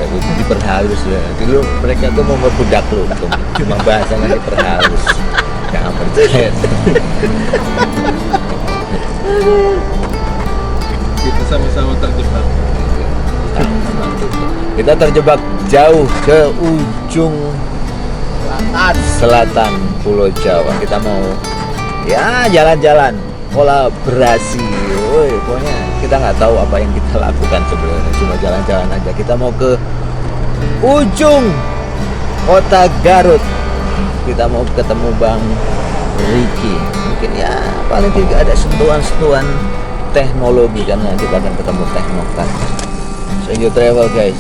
diperhalus ya. Dulu mereka tuh mau berbudak lu, cuma bahasanya diperhalus. Jangan percaya. Kita sama-sama terjebak. Kita terjebak jauh ke ujung selatan Pulau Jawa. Kita mau ya jalan-jalan, kolaborasi. Woi, pokoknya kita nggak tahu apa yang kita lakukan sebenarnya, cuma jalan-jalan aja. Kita mau ke ujung kota Garut. Kita mau ketemu Bang Ricky. Mungkin ya paling tidak ada sentuhan-sentuhan teknologi karena kita akan ketemu teknokat. So you travel guys,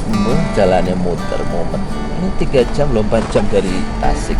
jalannya muter momen. Ini 3 jam loh, 4 jam dari Tasik.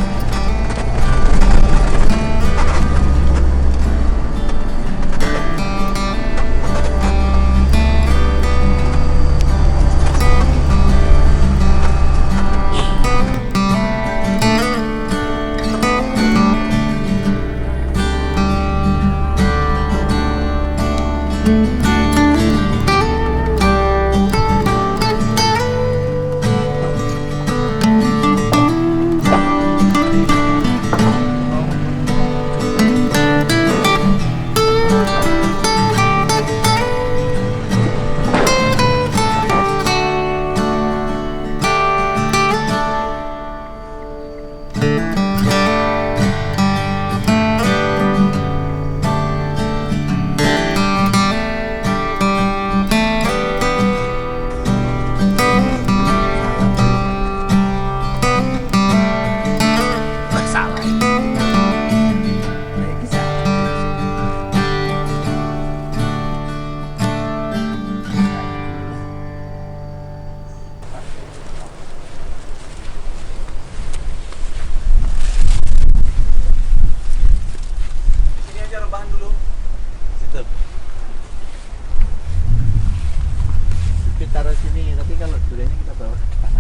Taruh sini, tapi kalau duriannya kita bawa ke depan.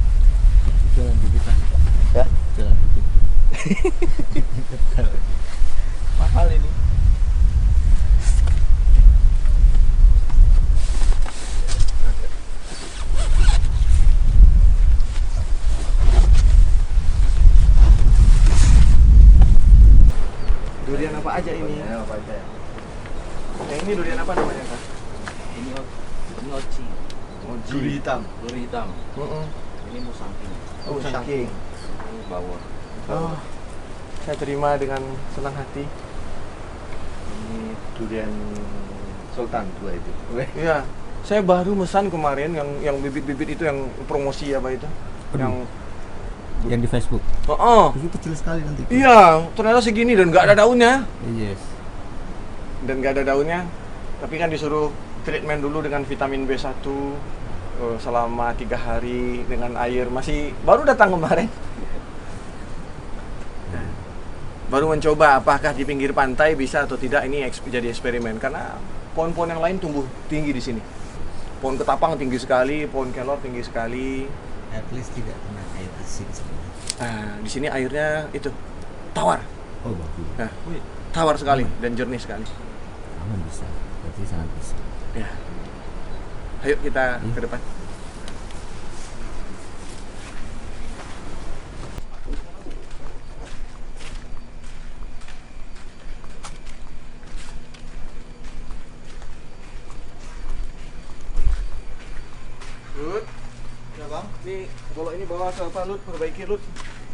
Jalan dikit lah. Ya? Jalan dikit. Mahal ini. Durian apa aja ini? Ya, apa aja. Yang ini durian apa namanya, Kak? Ini oci. Duri hitam. Duri hitam. Ini musangking. Oh, musangking. Ini bawor. Oh, saya terima dengan senang hati. Ini durian Sultan 2 itu. Iya, saya baru mesan kemarin yang bibit-bibit itu yang promosi apa itu? Yang di Facebook. Oh, Itu kecil sekali nanti. iya, ternyata segini dan nggak ada daunnya. Yes. Dan nggak ada daunnya, tapi kan disuruh treatment dulu dengan vitamin B1 selama 3 hari dengan air. Masih baru datang kemarin. Baru mencoba apakah di pinggir pantai bisa atau tidak. Ini jadi eksperimen karena pohon-pohon yang lain tumbuh tinggi di sini. Pohon ketapang tinggi sekali, pohon kelor tinggi sekali. At least tidak kena air asin sebenarnya. Nah, di sini airnya itu tawar. Oh bagus. Nah, tawar sekali dan jernih sekali. Aman bisa. Berarti sangat bisa. Ya. Ayo kita ke depan. Lut, ya bang. Nih, kalau ini bawa ke apa Lut? Perbaiki Lut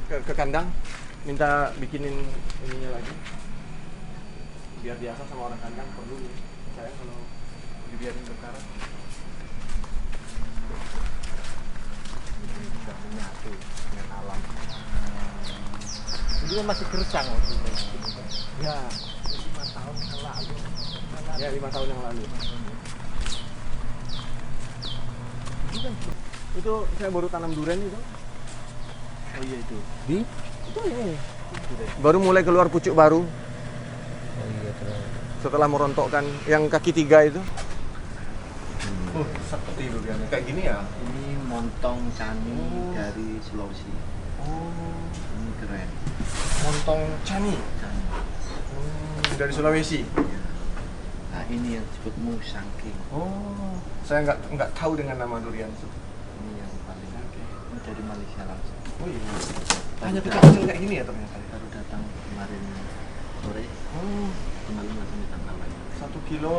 ke kandang. Minta bikinin ininya lagi. Biar biasa sama orang kandang perlu nih. Saya kalau dibiarin berkarat. Sudah menyatu dengan alam. Itu masih kerucang waktu itu. Ya, 5 tahun yang lalu. ya 5 tahun yang lalu. Itu saya baru tanam durian itu. Oh iya itu. Di? Itu ini. Baru mulai keluar pucuk baru Oh iya terus. setelah merontokkan yang kaki 3 itu. Seperti duriannya kayak gini ya. Ini montong cani dari Sulawesi. Oh, Ini keren. montong cani Cani. dari Sulawesi. Nah ini yang disebut musangking. Oh, saya nggak tahu dengan nama durian itu. Ini yang paling dari Malaysia langsung. Oh iya. Hanya kecil-kecil kayak gini ya ternyata. Baru datang kemarin sore, Oh, kemarin langsung ditangkap lagi. 1 kilo,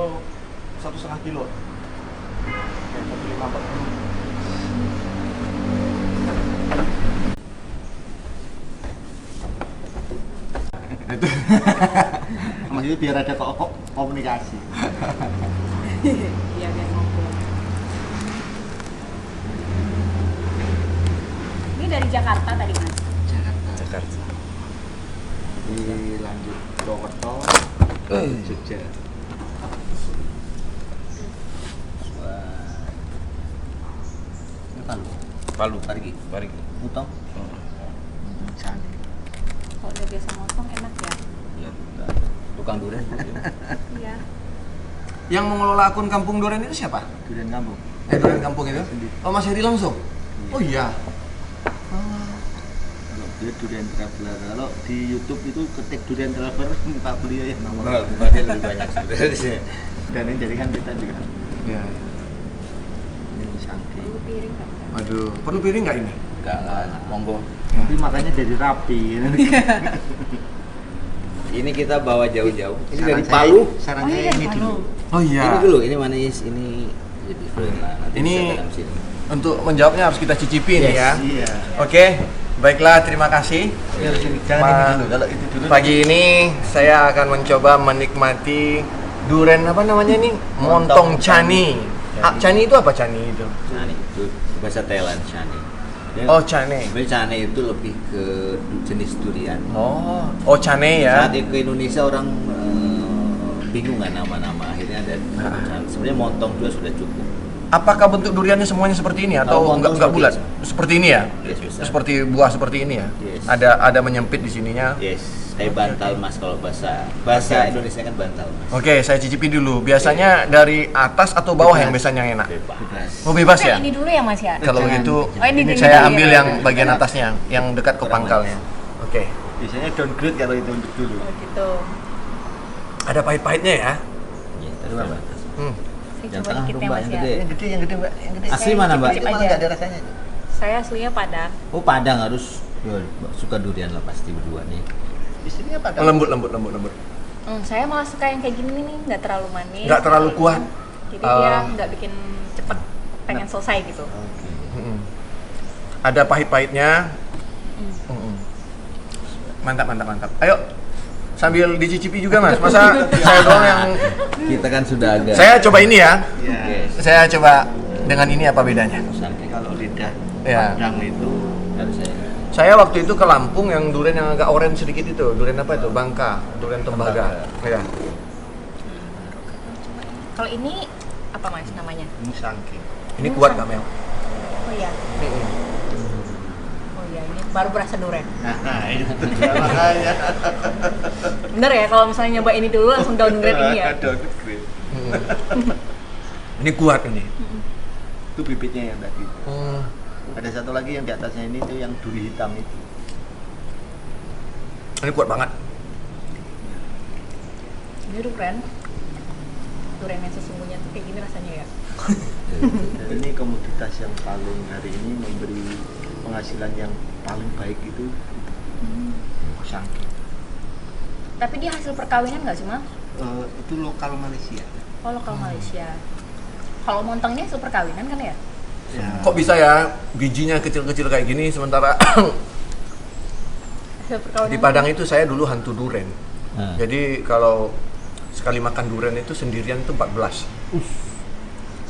1,5 kilo. Oke, 1,540. Maksudnya biar ada komunikasi. Iya biar ngobrol. Ini dari Jakarta tadi mas. Jakarta. Dilanjut Purwokerto, Jogja. Ini Palu. Palu, Parigi. Utong. Canggih. Kalau udah biasa motong enak ya. Ya, tukang durian. Iya. Yang mengelola akun Kampung Duren itu siapa? Durian kampung. Duren Kampung itu? Sendiri. Oh, Mas Heri langsung? Oh iya. Kalau dia Durian Traveler, kalau di YouTube itu ketik Durian Traveler, muka beliau yang nomor. Berarti lebih banyak sebenarnya. Dan ini jadikan kita juga. Iya. Ini canggih. Perlu piring nggak? Aduh, perlu piring nggak ini? Enggak lah, monggo. Tapi makanya jadi rapi. Ini kita bawa jauh-jauh. Ini Saran dari saya- Palu. Saran Oh, saya iya, ini Palu. dulu. Oh iya. Ini dulu, ini manis, ini jadi friend lah. Nanti Ini- bisa dalam sini. Untuk menjawabnya harus kita cicipi nih Yes. ya. Iya. Oke, baiklah, terima kasih. Jangan ini dulu. Kalau itu dulu. Pagi ini saya akan mencoba menikmati duren apa namanya nih? Montong Chani. Ah, Chani itu apa Chani itu? Chani itu bahasa Thailand, Chani. Dia- Oh, Chane. Sebenarnya Chani itu lebih ke jenis durian. Oh Chane ya. Saat itu ke Indonesia orang bingung kan nama-nama, akhirnya ada Chani. Sebenarnya montong juga sudah cukup. Apakah bentuk duriannya semuanya seperti ini atau Oh, montong enggak bulat? seperti Seperti ini ya? Yes, bisa. Seperti buah seperti ini ya? Yes. Ada menyempit di sininya. Yes, saya bantal mas kalau bahasa Indonesia kan bantal mas. Oke, saya cicipi dulu. Biasanya dari atas atau bawah yang biasanya yang enak? Bebas. Oh, bebas Nah, ya? ini dulu ya mas ya. Kalau Jangan- begitu, Oh, ini saya dulu ambil ya. yang bagian atasnya, yang dekat ke Kurang pangkalnya. Oke. Biasanya downgrade kalau itu untuk dulu. Oh gitu. Ada pahit-pahitnya ya? Ya, Aduh, Mbak. Hmm. Saya Yang coba tengah dikit ya rumah mas yang ya. gede. Yang gede mbak, yang gede. Asli mana mbak? Cicip Itu malah aja. nggak ada rasanya. Saya aslinya Padang. Oh Padang harus. Yo, suka durian lah pasti berdua nih. Istrinya pada. Lembut. Saya malah suka yang kayak gini nih, nggak terlalu manis. Nggak terlalu kuat. Jadi dia Ah. nggak bikin cepet pengen selesai gitu. Oke. Mm-mm. Ada pahit-pahitnya. Hmm. Mm-mm. Mantap. Ayo, sambil dicicipi juga mas. Masa saya doang yang... Kita kan sudah agak. Saya coba ini ya. Ya. Yes. Saya coba dengan ini apa bedanya? Sampai Kalau lidah Ya. Padang itu harus saya. Saya waktu itu ke Lampung yang durian yang agak orange sedikit itu. Durian apa itu? Bangka. Durian tembaga. Ya. Kalau ini apa mas namanya? ini sangking. Ini kuat nggak Mel? Oh iya. Oh iya ini baru berasa durian. Nah itu makanya. Bener ya kalau misalnya nyoba ini dulu langsung downgrade ini ya. Downgrade. Ini kuat ini. Itu bibitnya yang tadi. Hmm. Ada satu lagi yang di atasnya ini tuh yang duri hitam itu. Ini kuat banget. Ini durian. Durian yang sesungguhnya tuh kayak gini rasanya ya. Dan ini komoditas yang paling hari ini memberi penghasilan yang paling baik itu sangking. Tapi dia hasil perkawinan nggak sih mas? Itu lokal Malaysia. Oh lokal Malaysia. Kalau montongnya hasil perkawinan kan ya? Ya. Kok bisa ya bijinya kecil-kecil kayak gini sementara Hasil perkawinan. di Padang itu saya dulu hantu duren. Nah. Jadi kalau sekali makan duren itu sendirian itu 14.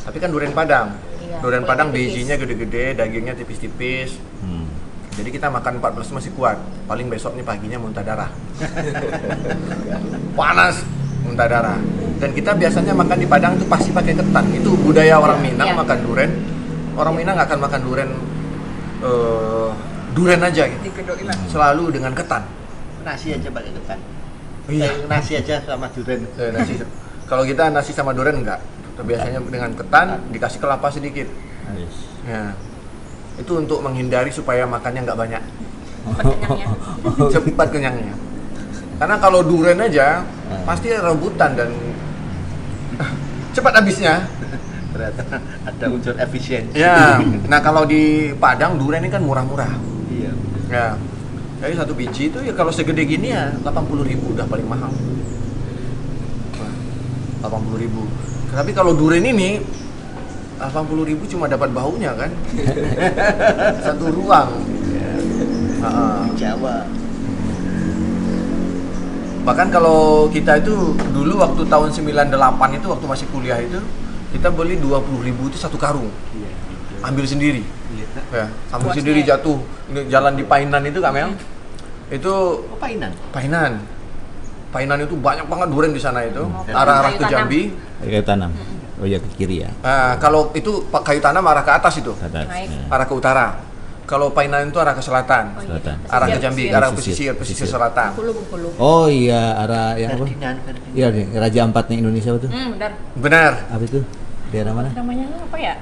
Tapi kan duren Padang. Iya, Duren kulitnya Padang tipis. bijinya gede-gede, dagingnya tipis-tipis. Hmm. Jadi kita makan 14 masih kuat. Paling besok nih paginya muntah darah. Panas, muntah darah. Dan kita biasanya makan di Padang itu pasti pakai ketan. Itu budaya orang Minang Iya. makan duren. Orang Minang nggak akan makan duren duren aja gitu. Digedokin lah. Selalu dengan ketan. Nasi aja pakai ketan. Iya. Nasi aja sama durian. Nasi. Kalau kita nasi sama duren enggak. Biasanya dengan ketan dikasih kelapa sedikit. Yes. Ya. Itu untuk menghindari supaya makannya nggak banyak. Kenyangnya. Cepat kenyangnya. Karena kalau duren aja pasti rebutan dan cepat habisnya. ternyata ada unsur efisiensi. Ya, nah kalau di Padang durian ini kan murah-murah. Iya. Ya, jadi satu biji itu ya kalau segede gini ya 80.000 udah paling mahal. 80.000. Tapi kalau durian ini 80.000 cuma dapat baunya kan. Satu ruang. Di Jawa. Bahkan kalau kita itu dulu waktu tahun 98 itu waktu masih kuliah itu kita beli 20.000 itu satu karung. Iya. Ambil sendiri. Iya. Ya, ambil Puasnya sendiri ya? jatuh. Ini jalan di Painan itu Kamel. Itu Oh, Painan. Painan. Painan itu banyak banget durian di sana itu. Oh, Arah-arah kayu ke tanam. Jambi. Kayu tanam. Oh ya, ke kiri ya. Kalau itu kayu tanam arah ke atas itu, Ke atas. Naik. Ya. arah ke utara. Kalau Painan itu arah ke selatan. Oh, iya. Selatan. Arah ke Jambi, Pesisir. arah Pesisir. pesisir selatan. Bengkulu. Oh iya, arah yang apa? Ferdinand. Iya, Raja Ampatnya Indonesia itu. Benar. Benar. Apa itu? Daerah mana? Namanya apa ya?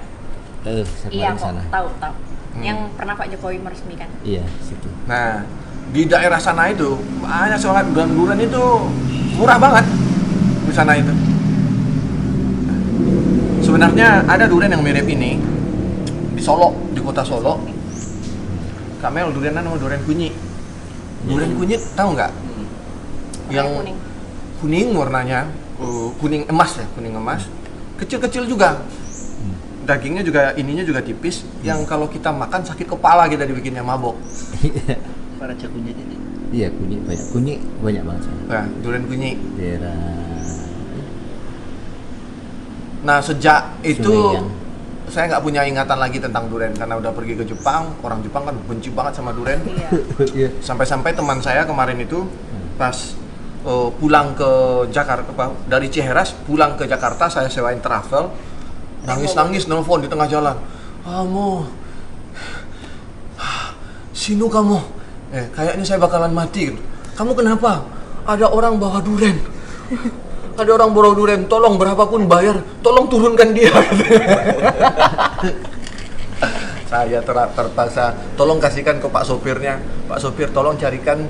Saya Iya kemarin kok, sana. tahu. Yang pernah Pak Jokowi meresmikan. Iya, situ. Nah, di daerah sana itu banyak soal durian itu murah banget di sana itu. Sebenarnya ada durian yang mirip ini di Solo, di kota Solo. Kamel durian namanya durian kunyit. Durian kunyit tahu nggak? Yang Kuning. kuning warnanya, kuning emas ya, kuning emas. Kecil-kecil juga. Dagingnya juga, ininya juga tipis. Yang kalau kita makan sakit kepala kita dibikinnya mabok. Raja Kunyit ini. Iya, kunyit banyak banget sana. Nah, durian kunyit. Daerah Nah, sejak itu Sungai yang- saya nggak punya ingatan lagi tentang durian karena udah pergi ke Jepang. Orang Jepang kan benci banget sama durian. Iya. Iya. Sampai-sampai teman saya kemarin itu pas pulang ke Jakarta, dari Ciheras pulang ke Jakarta, saya sewain travel, nangis-nangis nelfon di tengah jalan. Kamu, sinu kamu, kayaknya saya bakalan mati. Kamu kenapa? Ada orang bawa durian. Ada orang bawa durian, tolong berapapun bayar, tolong turunkan dia. Saya terpaksa, tolong kasihkan ke Pak sopirnya. Pak sopir, tolong carikan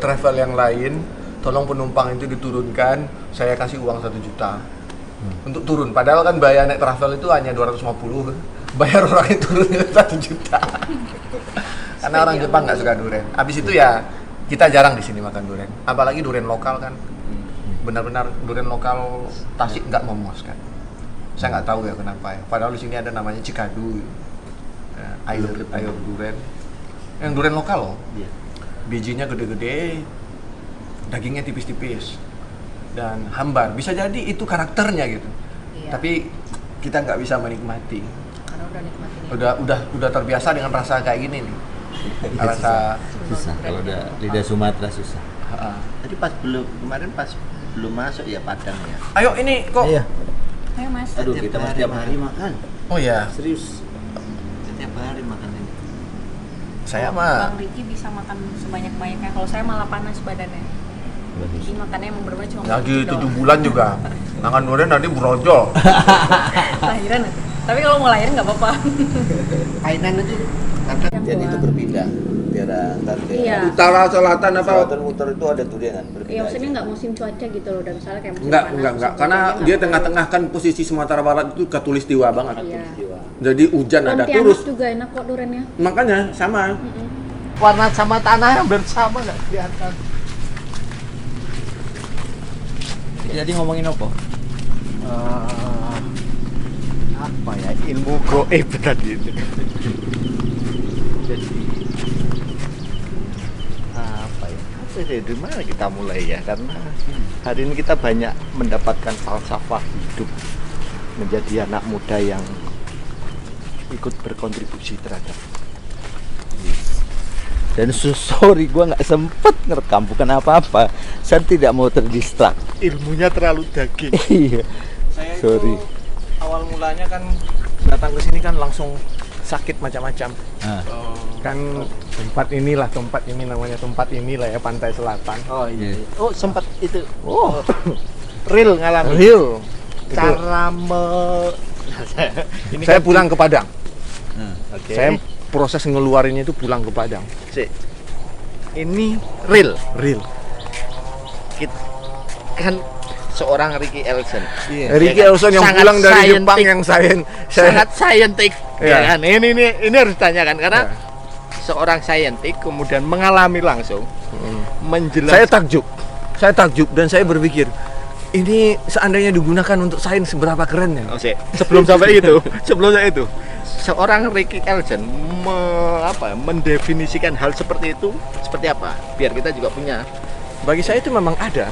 travel yang lain, tolong penumpang itu diturunkan, saya kasih uang 1 juta untuk turun. Padahal kan biaya naik travel itu hanya 250, bayar orang itu turun 1 juta. Karena orang Jepang nggak suka durian. Habis itu ya kita jarang di sini makan durian, apalagi durian lokal kan. Benar-benar durian lokal Tasik nggak memuaskan. Saya nggak tahu ya kenapa ya. Padahal di sini ada namanya Cikadu, ya, air durian. Yang durian lokal loh. Iya. Bijinya gede-gede, dagingnya tipis-tipis dan hambar. Bisa jadi itu karakternya gitu. Iya. Tapi kita nggak bisa menikmati. Karena udah nikmatin. Udah terbiasa dengan rasa kayak gini nih. Rasa susah. Kalau udah lidah Sumatera susah. Tadi kemarin pas belum masuk ya Padang ya. Ayo ini kok. Iya. Ayo Mas. Aduh, kita mesti tiap hari makan. Oh ya, Serius. Setiap hari makan ini. saya mah Bang Riki bisa makan sebanyak-banyaknya. Kalau saya malah panas badannya. Bagus. Ini makannya emang bener-bener cuma lagi sedikit 7 doang. bulan juga. Makan durian nanti brojol. Lahiran nanti. Tapi kalau mau lahiran nggak apa-apa. Painan itu ada. Dan itu berbeda. Daerah antar Iya. Utara, selatan apa? Selatan utara itu ada durian kan berbeda. Ya maksudnya aja. nggak musim cuaca gitu loh. Dan misalnya kayak musim Enggak. musim Karena hujan, dia nggak tengah-tengah kan posisi Sumatera Barat itu katulistiwa banget. Iya. Jadi hujan ada Pontianak terus. juga enak kok duriannya. Makanya sama. Warna sama tanah hampir sama nggak kelihatan. Jadi ngomongin apa? Apa ya ilmu goib tadi itu. Jadi apa ya? Dari mana kita mulai ya? Karena hari ini kita banyak mendapatkan falsafah hidup menjadi anak muda yang ikut berkontribusi terhadap. Dan sorry, gue nggak sempet ngerekam, bukan apa-apa. Saya tidak mau terdistrak. Ilmunya terlalu daging. Iya. Saya Sorry. itu awal mulanya kan datang ke sini kan langsung sakit macam-macam. Kan tempat ini namanya tempat inilah ya, Pantai Selatan. Oh iya. Oh sempat itu. Oh real ngalami. Real. Cara ini Saya pulang ke Padang. Oke. Saya proses ngeluarinnya itu pulang ke Padang. Ini real. Real. Kan seorang Ricky Elson. Ricky Ya kan? Elson yang Sangat pulang dari Jepang scientific. yang saya Sangat scientific. Iya. Ya kan? Ini harus ditanyakan karena Iya. seorang scientific kemudian mengalami langsung saya menjelaskan. takjub dan saya berpikir ini seandainya digunakan untuk sains seberapa kerennya. Sebelum sampai itu, seorang Ricky Elson mendefinisikan hal seperti itu seperti apa? Biar kita juga punya. Bagi saya itu memang ada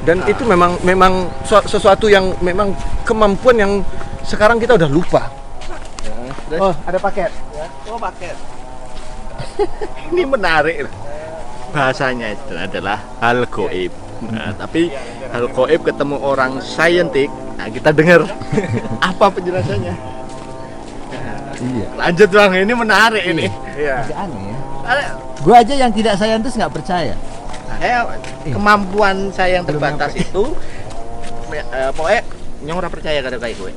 dan itu memang sesuatu yang memang kemampuan yang sekarang kita udah lupa. Oh, ada paket. Oh, paket. Ini menarik. Bahasanya itu adalah hal goib. Nah, tapi hal goib ketemu orang saintik, nah kita dengar apa penjelasannya. Iya. Lanjut Bang, ini menarik ini. Iya. Agak aneh ya. Ada- Gue aja yang tidak saintis nggak percaya. Kemampuan saya yang terbatas itu pokoknya nyong ora percaya karo kayak gue.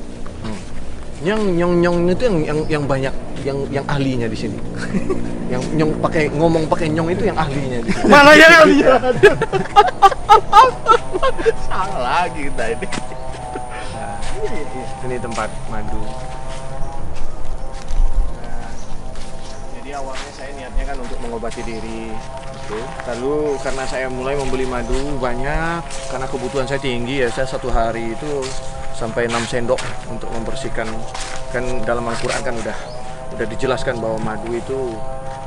Nyong itu yang banyak yang ahlinya di sini. Yang nyong ngomong pakai nyong itu yang ahlinya di sini. Malah yang lihat. Salah lagi kita ini. Ini tempat madu. Jadi awalnya saya niatnya kan untuk mengobati diri. Lalu karena saya mulai membeli madu banyak, karena kebutuhan saya tinggi ya, saya satu hari itu sampai 6 sendok untuk membersihkan. Kan dalam Al-Quran kan udah dijelaskan bahwa madu itu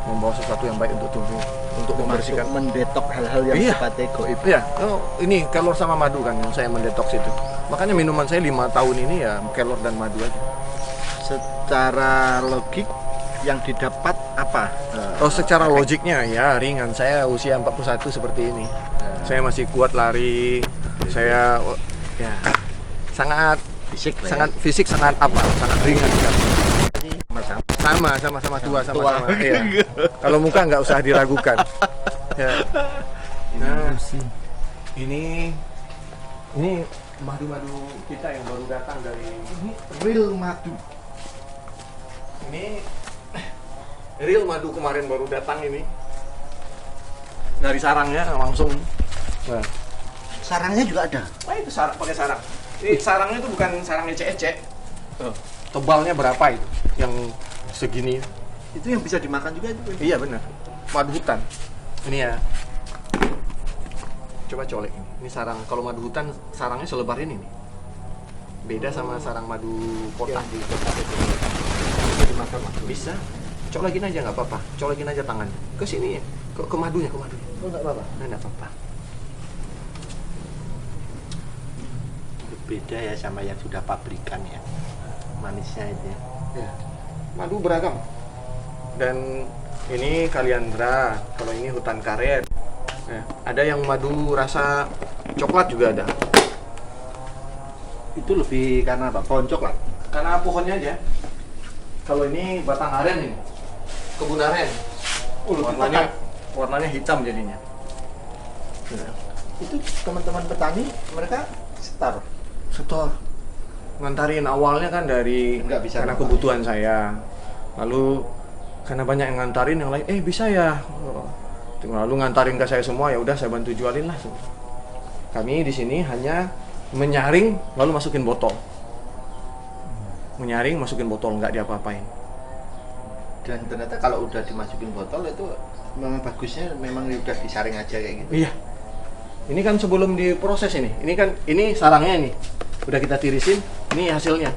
membawa sesuatu yang baik untuk tubuh, untuk membersihkan. Mendetok hal-hal yang Iya. sifatnya goib. Iya, ini kelor sama madu kan yang saya mendetoks itu. Makanya minuman saya 5 tahun ini ya kelor dan madu aja. Secara logik yang didapat apa? Oh, secara logiknya ya ringan. Saya usia 41 seperti ini. Saya masih kuat lari. Saya ya sangat Fisik lah ya. sangat fisik sangat ringan sekali. Sama tua. Iya. Kalau muka nggak usah diragukan. Ya. Nah, ini madu-madu kita yang baru datang dari real madu. ini real madu kemarin baru datang ini dari sarangnya langsung. Nah, Sarangnya juga ada. itu sarang pakai sarang. Ini sarangnya itu bukan sarang ecek-ecek. Tebalnya berapa itu? Yang segini. Itu yang bisa dimakan juga itu. Iya benar. Madu hutan. Ini ya. Coba colek ini. Ini sarang. Kalau madu hutan sarangnya selebar ini nih. Beda sama sarang madu kota. Bisa dimakan. Bisa. Colekin aja nggak apa-apa. Colekin aja tangannya. Ke sini ya. Ke madunya. Oh, enggak apa-apa. Nah, nggak apa-apa. Beda ya sama yang sudah pabrikan ya. Manisnya itu ya. Ya. Madu beragam. Dan ini kaliandra. Kalau ini hutan karet. Nah, ada yang madu rasa coklat juga ada. Itu lebih karena apa? Pohon coklat. Karena pohonnya aja. Kalau ini batang aren ini, kebun aren. Warnanya hitam jadinya. Nah, Itu teman-teman petani mereka setar. setor. Ngantarin awalnya kan dari Nggak bisa karena nambah. kebutuhan saya. Lalu karena banyak yang ngantarin, yang lain bisa ya. Lalu ngantarin ke saya semua, ya udah saya bantu jualin lah. Kami di sini hanya menyaring lalu masukin botol. Menyaring masukin botol, nggak diapa-apain. Dan ternyata kalau udah dimasukin botol itu memang bagusnya memang udah disaring aja kayak gitu. Iya. Ini kan sebelum diproses ini. Ini kan ini sarangnya ini. Udah kita tirisin, ini hasilnya.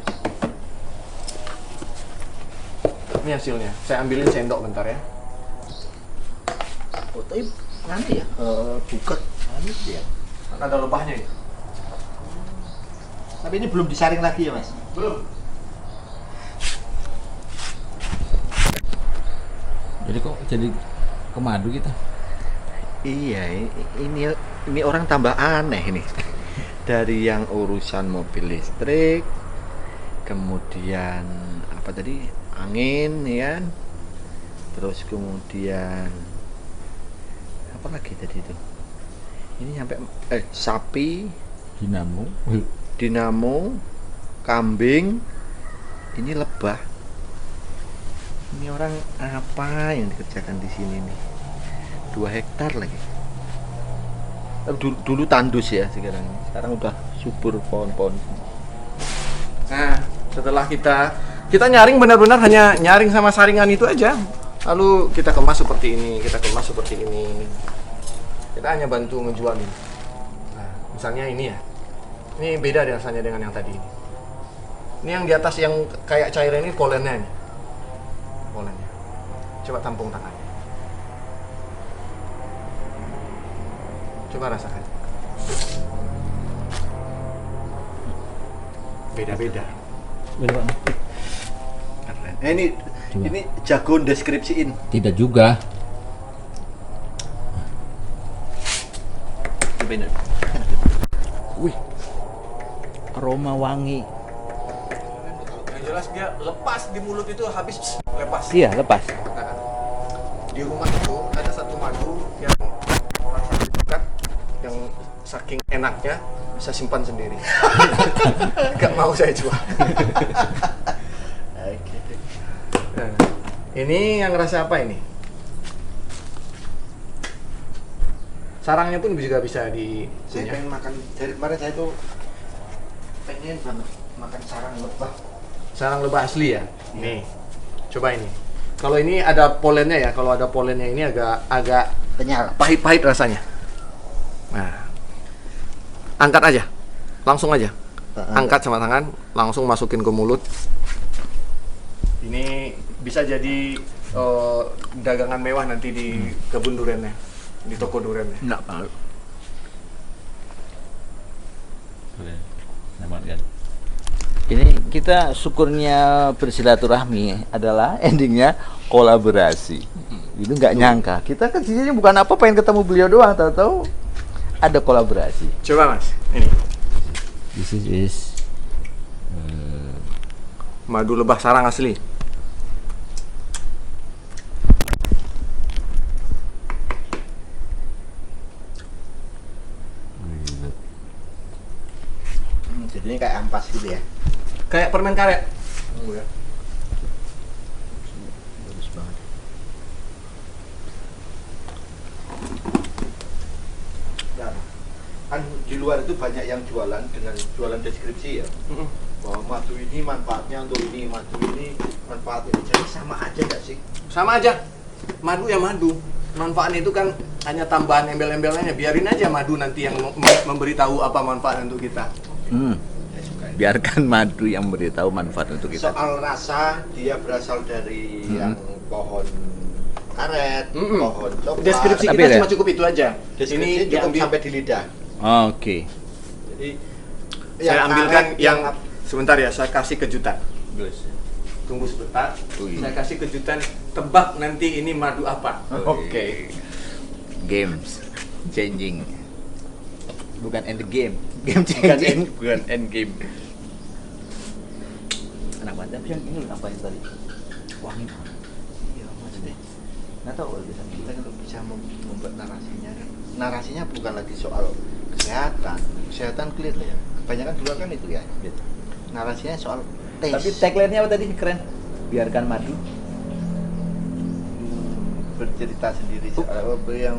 Ini hasilnya. Saya ambilin sendok bentar ya. Oh, tapi nanti ya? Buket. Nanti ya. Ada lebahnya ini. Tapi ini belum disaring lagi ya Mas? Belum. Jadi kok jadi kemadu kita? Iya, ini orang tambah aneh nih. Dari yang urusan mobil listrik, kemudian apa tadi? Angin ya. Terus kemudian apa lagi tadi itu? Ini sampai sapi, dinamo, kambing, ini lebah. Ini orang apa yang dikerjakan di sini nih? 2 hektar lagi. Dulu tandus ya sekarang. Sekarang udah subur pohon-pohon. Nah, setelah kita nyaring benar-benar hanya nyaring sama saringan itu aja. Lalu kita kemas seperti ini, kita kemas seperti ini. Kita hanya bantu ngejualin. Nah, misalnya ini ya. Ini beda rasanya dengan yang tadi ini. Ini yang di atas yang kayak cairan ini polennya nih. Polennya. Coba tampung tangannya. Coba rasakan. Beda-beda. Bener, Pak. Keren. Ini jago deskripsiin. Tidak juga. Bener. Wih, aroma wangi. Yang jelas dia lepas di mulut itu habis lepas. Iya, lepas. Nah, di rumah itu ada satu madu yang rasa dekat, yang saking enaknya bisa simpan sendiri. Gak mau saya jual. Nah, ini yang rasa apa ini? Sarangnya pun juga bisa di Saya pengen makan dari kemarin, saya tuh pengen banget makan sarang lebah. sarang lebah asli ya. Nih, coba ini. Kalau ini ada polennya ya, kalau ada polennya ini agak Kenyal. pahit-pahit rasanya. Nah, angkat aja, langsung aja. Angkat sama tangan, langsung masukin ke mulut. Ini bisa jadi dagangan mewah nanti di kebun duriannya, di toko duriannya. Enggak mau. Ini kita syukurnya bersilaturahmi adalah endingnya kolaborasi. Itu nggak nyangka. Kita kan sini bukan apa pengen ketemu beliau doang, tahu-tahu ada kolaborasi. Coba Mas, ini This is madu lebah sarang asli. Jadi ini kayak ampas gitu ya. Kayak permen karet. Bagus banget. Nah, kan di luar itu banyak yang jualan dengan jualan deskripsi ya. Bahwa madu ini manfaatnya untuk ini, madu ini manfaatnya. Jadi sama aja nggak sih? Sama aja. Madu ya madu. Manfaatnya itu kan hanya tambahan embel-embelnya. Biarin aja madu nanti yang memberitahu apa manfaat untuk kita. Biarkan madu yang memberitahu manfaat untuk kita. Soal rasa, dia berasal dari yang pohon karet, pohon coklat. Deskripsi Tapi kita ya? cuma cukup itu aja. Deskripsi cukup diambil- sampai di lidah. Oke. Jadi saya yang ambilkan karet, yang sebentar ya, saya kasih kejutan. Bagus. Tunggu sebentar. Wih. Saya kasih kejutan, tebak nanti ini madu apa. Oke. Games changing. Bukan end game. Game changing. Bukan end game. Enak banget. Tapi yang ini apa yang tadi? Wangi banget. Iya, maksudnya. Nggak tahu kalau kita kalau bisa membuat narasinya kan. Narasinya bukan lagi soal kesehatan. Kesehatan clear ya. Kebanyakan dulu kan itu ya. Narasinya soal taste. Tapi tagline-nya apa tadi? Keren. Biarkan madu bercerita sendiri soal apa yang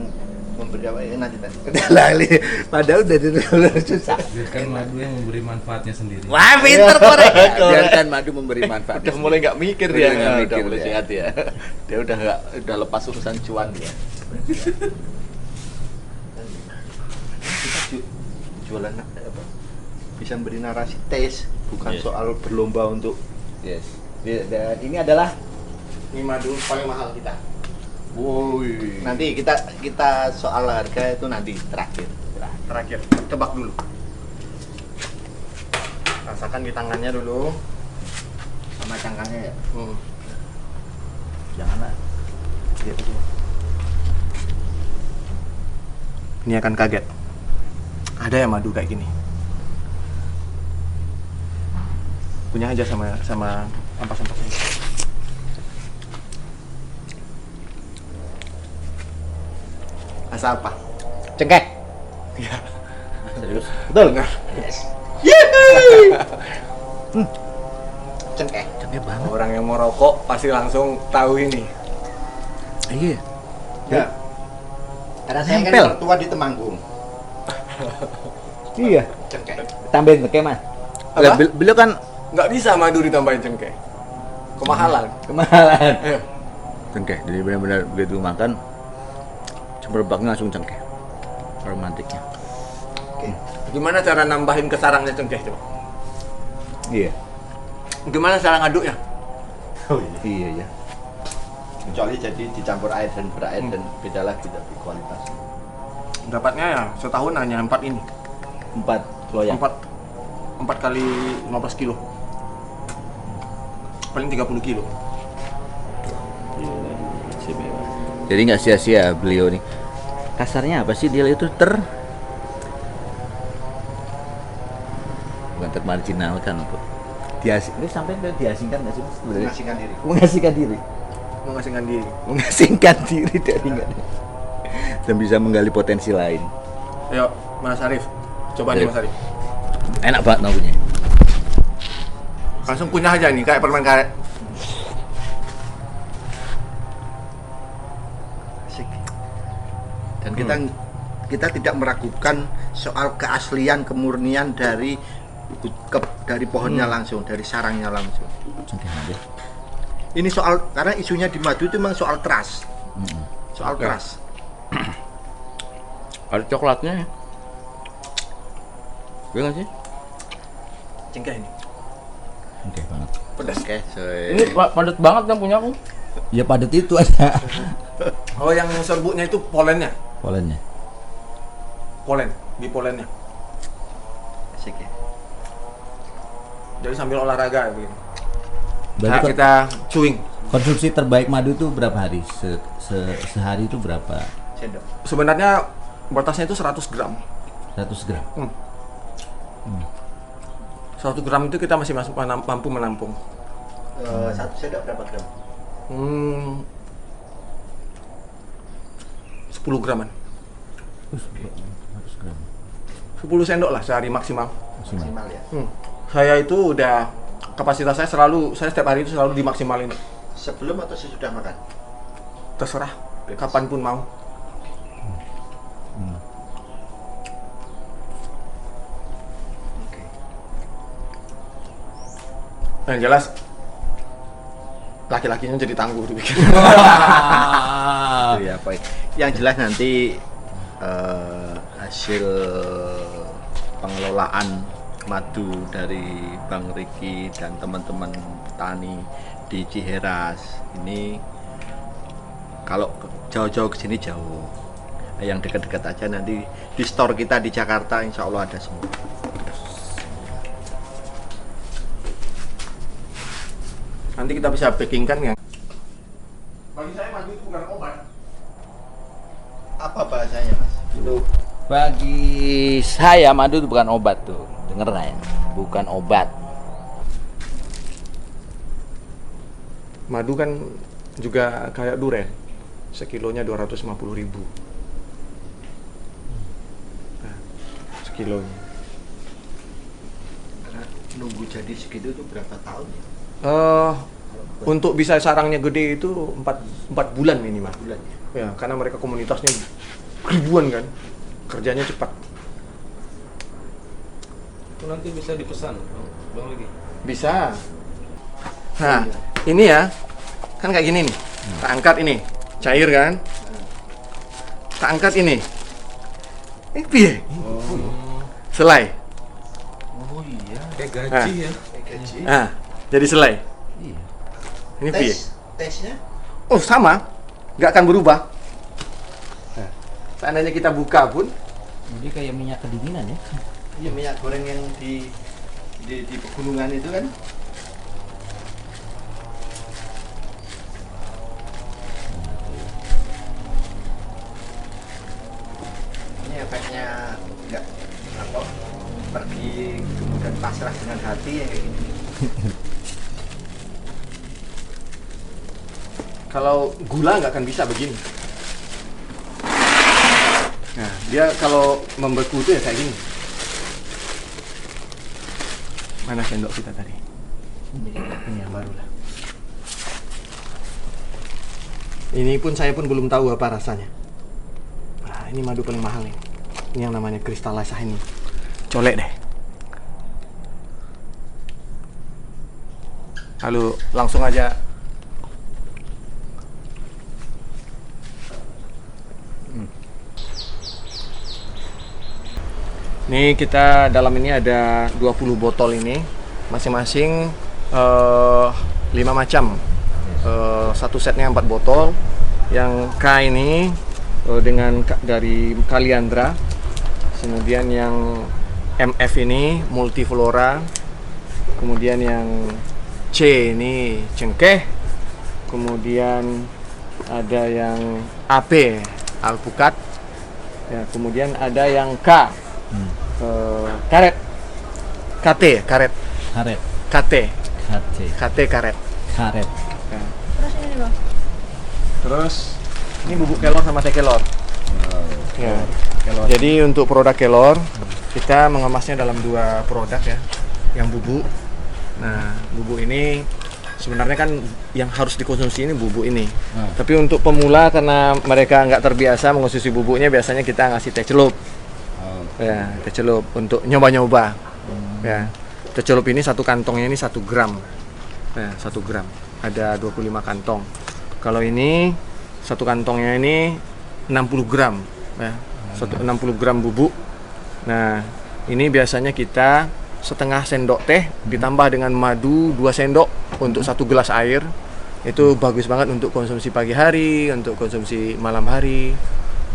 memberi apa nanti. udah lali. Padahal udah susah. Biarkan madu yang memberi manfaatnya sendiri. Wah, pinter korek. Biarkan madu memberi manfaat. Udah mulai nggak mikir Udah dia, nggak udah mikir mulai dia. sehat ya. Dia udah lepas urusan cuan ya. Kita jualan apa? Bisa memberi narasi taste, bukan Yes. soal berlomba untuk. Yes. Dan ini adalah Ini madu paling mahal kita. woi. Nanti kita soal harga itu nanti terakhir. Terakhir, tebak dulu. Rasakan di tangannya dulu. Sama cangkangnya ya. Janganlah. Lihat dulu. Ini akan kaget. Ada ya madu kayak gini. Punya aja sama ampas-ampas ini. Rasa apa? Cengkeh. Iya. Serius? Betul nggak? Cengkeh. Cengkeh banget. Orang yang mau rokok pasti langsung tahu ini. Iya. Ya. Rasanya kan Nempel. mertua di Temanggung. Iya. Cengkeh. Tambahin cengkeh mas. Apa? Beliau kan Nggak bisa madu ditambahin cengkeh. Kemahalan. kemahalan. Ayo. Cengkeh, jadi benar-benar begitu makan cemperbaknya langsung cengkeh. Romantiknya. Gimana cara nambahin ke sarangnya cengkeh coba? Iya. Gimana cara ngaduknya? Oh iya. Iya ya. Kecuali jadi dicampur air dan berair dan beda lagi tapi kualitas. Dapatnya ya setahun hanya 4 ini. 4 loyang. 4 kali 15 kilo. Paling 30 kilo. Jadi nggak sia-sia beliau nih. Kasarnya apa sih dia itu bukan termarginalkan kok. Ini sampai diasingkan nggak sih mas? Sebenarnya? Mengasingkan diri. Mengasingkan diri. Mengasingkan diri. Mengasingkan diri dari nggak ada. Dan bisa menggali potensi lain. Ayo, Mas Arif. Coba nih Arif. Mas Arif. Enak banget naunya. Langsung kunyah aja nih kayak permen karet. Asik. Dan kita tidak meragukan soal keaslian kemurnian dari pohonnya langsung, dari sarangnya langsung. Cengkeh aja. Ini soal karena isunya di madu itu memang soal trust. Soal trust. Ada coklatnya ya? Gue nggak sih? Cengkeh ini. Oke banget. Pedas. Oke, Ini padat banget yang punya aku. Ya padat itu ada. Oh, yang serbuknya itu polennya. Polennya. Polen, bipolennya. asik ya. Jadi sambil olahraga begini. Berarti Nah, kita chewing. konsumsi terbaik madu itu berapa hari? Sehari itu berapa? Sendok. Sebenarnya batasnya itu 100 gram. 100 gram. 100 gram itu kita masih mampu menampung. Satu sendok berapa gram? 10 graman. 100 gram. 10 sendok lah sehari maksimal. Maksimal ya. Saya itu udah kapasitas saya setiap hari itu selalu dimaksimalin. Sebelum atau sesudah makan? Terserah kapanpun mau. Oke. Yang jelas laki-lakinya jadi tangguh dibikin. Itu ya, baik. Yang jelas nanti hasil pengelolaan madu dari Bang Riki dan teman-teman petani di Ciheras ini, kalau jauh-jauh ke sini jauh, yang dekat-dekat aja nanti di store kita di Jakarta insya Allah ada semua. Nanti kita bisa packingkan ya. Bagi saya madu itu bukan obat. Apa bahasanya Mas? Itu Bagi saya madu itu bukan obat tuh. Denger ya, bukan obat. madu kan juga kayak duren. Sekilonya 250.000. Nah, sekilonya. Karena nunggu jadi segitu itu berapa tahun ya? Untuk bisa sarangnya gede itu 4 bulan minimal. Bulan ya? Ya, karena mereka komunitasnya ribuan kan. Kerjanya cepat. Itu nanti bisa dipesan, Bang Riki. Bisa. Nah, ini ya. Kan kayak gini nih. Kita angkat ini. Cair kan? Kita angkat ini. Ini piye? Selai. Oh iya. Kayak gaji ya. Gaji. Nah, jadi selai. Iya. Ini piye? Tesnya? Oh, sama. Nggak akan berubah. Nah, seandainya kita buka pun, Jadi kayak minyak kedinginan ya. Iya, minyak goreng yang di pegunungan itu kan. Ini efeknya enggak apa pergi kemudian pasrah dengan hati ya kayak gini. kalau gula nggak akan bisa begini. Nah, dia kalau membeku itu ya kayak gini. Mana sendok kita tadi? Ini yang baru lah. Ini pun saya pun belum tahu apa rasanya. Nah, ini madu paling mahal nih. Ini yang namanya kristalisasi ini. Colek deh. Lalu langsung aja. Ini kita dalam ini ada 20 botol ini, masing-masing 5 macam. Satu setnya 4 botol. Yang K ini dari Kaliandra. Kemudian yang MF ini Multiflora. Kemudian yang C ini Cengkeh. Kemudian ada yang AP Alpukat. Ya, kemudian ada yang K. Karet. KT karet. Karet. KT. KT. Karet. Karet. Ya. Terus ini bang. Terus ini bubuk kelor sama teh kelor. Ya. Jadi untuk produk kelor kita mengemasnya dalam 2 produk ya. Yang bubuk. Nah, bubuk ini sebenarnya kan yang harus dikonsumsi ini bubuk ini. Tapi untuk pemula karena mereka nggak terbiasa mengonsumsi bubuknya, biasanya kita ngasih teh celup. Ya, teh celup untuk nyoba-nyoba. Ya. Teh celup ini satu kantongnya ini 1 gram. Ya, 1 gram. Ada 25 kantong. Kalau ini satu kantongnya ini 60 gram. Ya. 60 gram bubuk. Nah, ini biasanya kita setengah sendok teh ditambah dengan madu 2 sendok untuk 1 gelas air. Itu bagus banget untuk konsumsi pagi hari, untuk konsumsi malam hari.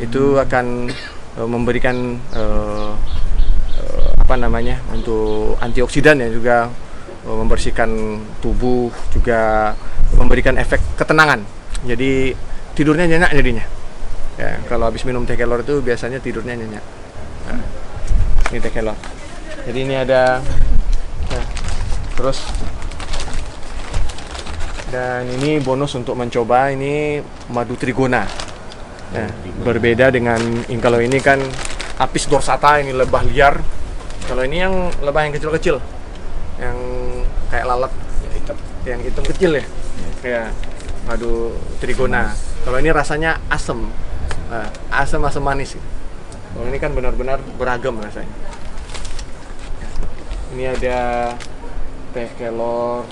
Itu akan memberikan untuk antioksidan ya, juga membersihkan tubuh, juga memberikan efek ketenangan. Jadi tidurnya nyenyak jadinya. Ya, kalau habis minum teh kelor itu biasanya tidurnya nyenyak. Nah, ini teh kelor. Jadi ini ada terus dan ini bonus untuk mencoba ini madu trigona. Nah, berbeda dengan kalau ini kan apis dorsata, ini lebah liar. Kalau ini yang lebah yang kecil-kecil, yang kayak lalat, yang hitam kecil ya, kayak madu trigona. Kalau ini rasanya asam, asam manis. Kalau ini kan benar-benar beragam rasanya. Ini ada teh kelor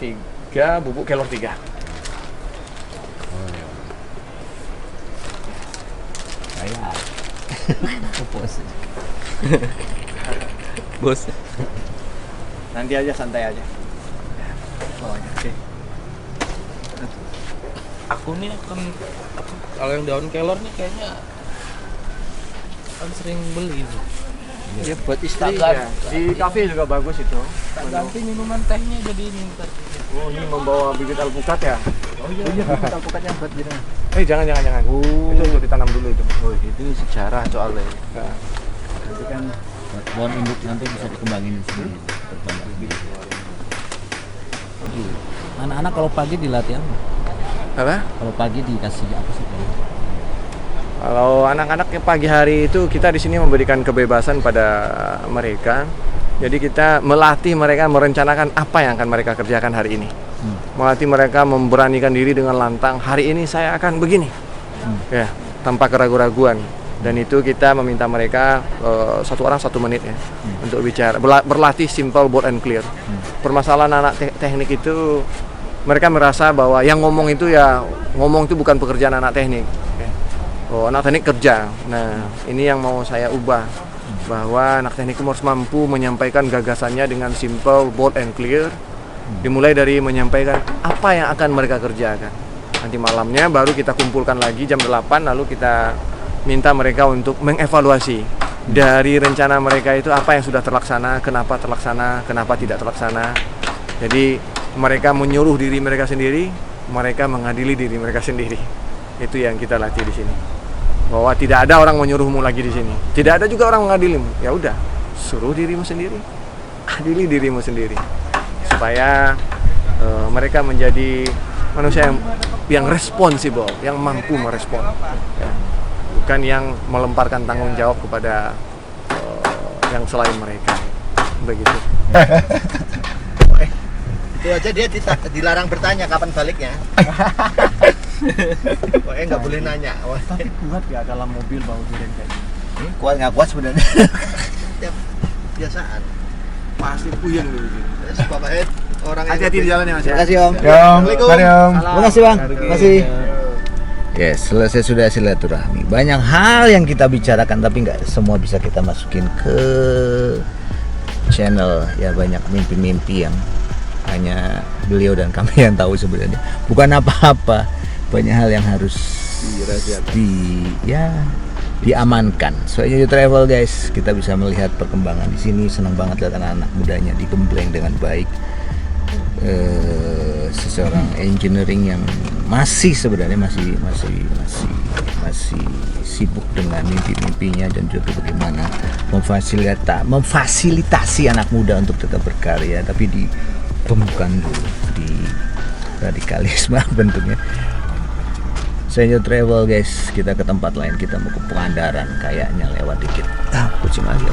3, bubuk kelor 3. Bos. Nanti aja, santai aja. Oke. Aku nih akan kalau yang daun kelor nih kayaknya kan sering beli itu. Ya buat istri. Ya, di kafe juga bagus itu. Tak ganti minuman tehnya jadi ini ntar. Oh, ini membawa bibit alpukat ya? Oh iya, bibit alpukatnya buat jenengan. Jangan. Oh. Itu untuk ditanam dulu itu. Oh, itu sejarah soalnya. Nah, Nanti kan Pohon induk nanti bisa dikembangin sendiri. Anak-anak kalau pagi dilatih apa? Kalau pagi dikasih apa sih? Kalau anak-anak yang pagi hari itu kita di sini memberikan kebebasan pada mereka. Jadi kita melatih mereka merencanakan apa yang akan mereka kerjakan hari ini. Melatih mereka memberanikan diri dengan lantang. Hari ini saya akan begini. Ya, tanpa keraguan-raguan. Dan itu kita meminta mereka 1 orang 1 menit ya untuk bicara, berlatih simple, bold and clear. Permasalahan anak teknik itu mereka merasa bahwa yang ngomong itu ya ngomong itu bukan pekerjaan anak teknik. Oh, anak teknik kerja. Nah, ini yang mau saya ubah, bahwa anak teknik harus mampu menyampaikan gagasannya dengan simple, bold and clear. Dimulai dari menyampaikan apa yang akan mereka kerjakan. Nanti malamnya baru kita kumpulkan lagi jam 8, lalu kita minta mereka untuk mengevaluasi dari rencana mereka itu apa yang sudah terlaksana, kenapa terlaksana, kenapa tidak terlaksana. Jadi mereka menyuruh diri mereka sendiri, mereka mengadili diri mereka sendiri. Itu yang kita latih di sini. Bahwa tidak ada orang menyuruhmu lagi di sini. Tidak ada juga orang mengadilimu. Ya udah, suruh dirimu sendiri, adili dirimu sendiri, supaya mereka menjadi manusia yang responsibel, yang mampu merespon. Ya. Bukan yang melemparkan tanggung jawab kepada yang selain mereka. Begitu. itu aja dia dilarang bertanya kapan baliknya. Pokoknya nggak boleh nanya. Tapi kuat ya dalam mobil bau durian kayak gini. Ini kuat nggak kuat sebenarnya. Ya, biasaan. Pasti puyeng dulu. Yes, pokoknya orang Hati-hati di jalan ya Mas. Terima kasih Om. Assalamualaikum. Terima kasih Bang. Terima kasih. Yes, selesai sudah silaturahmi. Banyak hal yang kita bicarakan tapi nggak semua bisa kita masukin ke channel. Ya banyak mimpi-mimpi yang hanya beliau dan kami yang tahu sebenarnya. Bukan apa-apa. Banyak hal yang harus diamankan. Soalnya You Travel guys, kita bisa melihat perkembangan di sini. Senang banget lihat anak-anak mudanya digembleng dengan baik. Seseorang engineering yang masih sebenarnya masih sibuk dengan mimpi-mimpinya dan juga bagaimana memfasilitasi anak muda untuk tetap berkarya, tapi ditemukan dulu di radikalisme bentuknya. Saya travel guys, kita ke tempat lain, kita mau ke Pangandaran kayaknya lewat dikit. Kucing lagi.